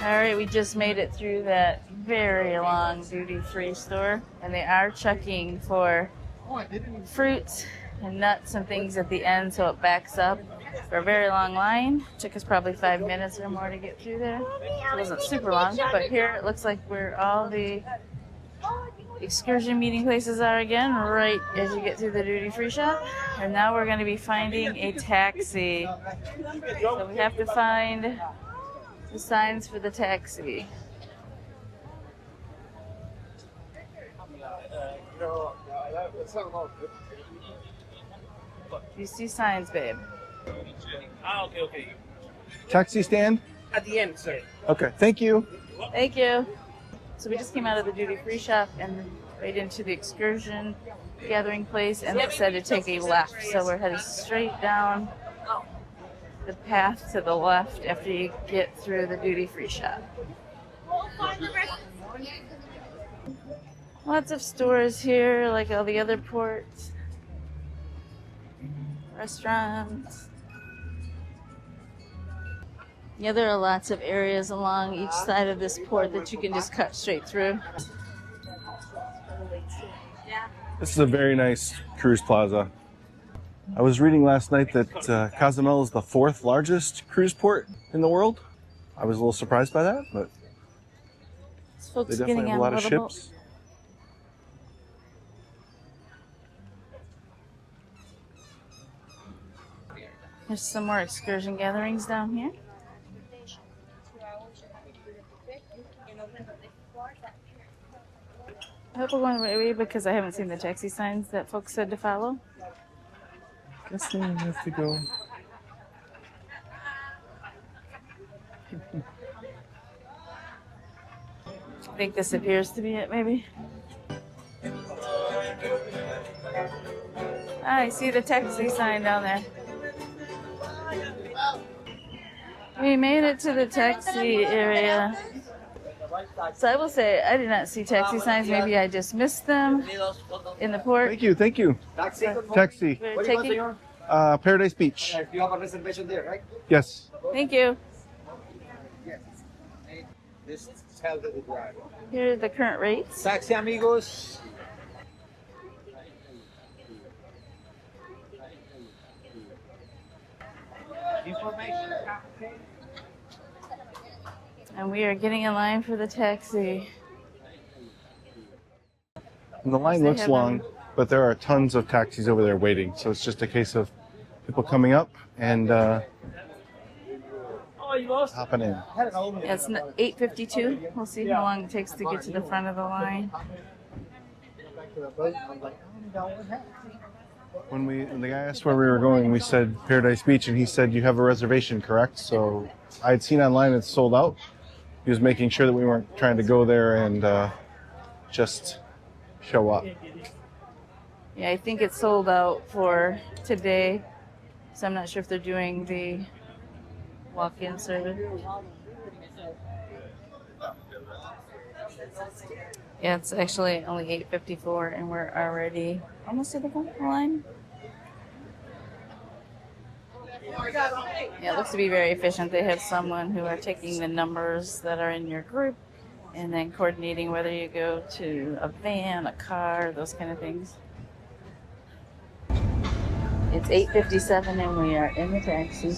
Alright, we just made it through that very long duty-free store, and they are checking for fruits and nuts and things at the end, so it backs up for a very long line. Took us probably 5 minutes or more to get through there. It wasn't super long, but here it looks like where all the excursion meeting places are again, right as you get through the duty-free shop. And now we're going to be finding a taxi. So we have to find the signs for the taxi. Do you see signs, babe? Okay. Taxi stand? At the end, sir. Okay, thank you. Thank you. So we just came out of the duty-free shop and right into the excursion gathering place, and it said to take a left. So we're headed straight down the path to the left after you get through the duty-free shop. Lots of stores here, like all the other ports. Restaurants. Yeah, there are lots of areas along each side of this port that you can just cut straight through. This is a very nice cruise plaza. I was reading last night that Cozumel is the 4th largest cruise port in the world. I was a little surprised by that, but they definitely have a lot of ships. There's some more excursion gatherings down here. I hope we're going the right way because I haven't seen the taxi signs that folks said to follow. Guess we have to go. I think this appears to be it, maybe. I see the taxi sign down there. We made it to the taxi area. So I will say, I did not see taxi signs. Maybe I just missed them in the port. Thank you. Taxi. We're taking... Paradise Beach. You have a reservation there, right? Yes. Thank you. Yes. This tells the driver. Here are the current rates. Taxi amigos. Information. And we are getting in line for the taxi. And the line looks long, but there are tons of taxis over there waiting. So it's just a case of people coming up and hopping in. Yeah, it's 8:52. We'll see how long it takes to get to the front of the line. When the guy asked where we were going, we said Paradise Beach, and he said, "You have a reservation, correct?" So I had seen online it's sold out. He was making sure that we weren't trying to go there and just show up. Yeah, I think it's sold out for today. So I'm not sure if they're doing the walk-in service. Yeah, it's actually only 8:54 and we're already almost to the front of the line. Yeah, it looks to be very efficient. They have someone who are taking the numbers that are in your group and then coordinating whether you go to a van, a car, those kind of things. It's 8:57 and we are in the taxi.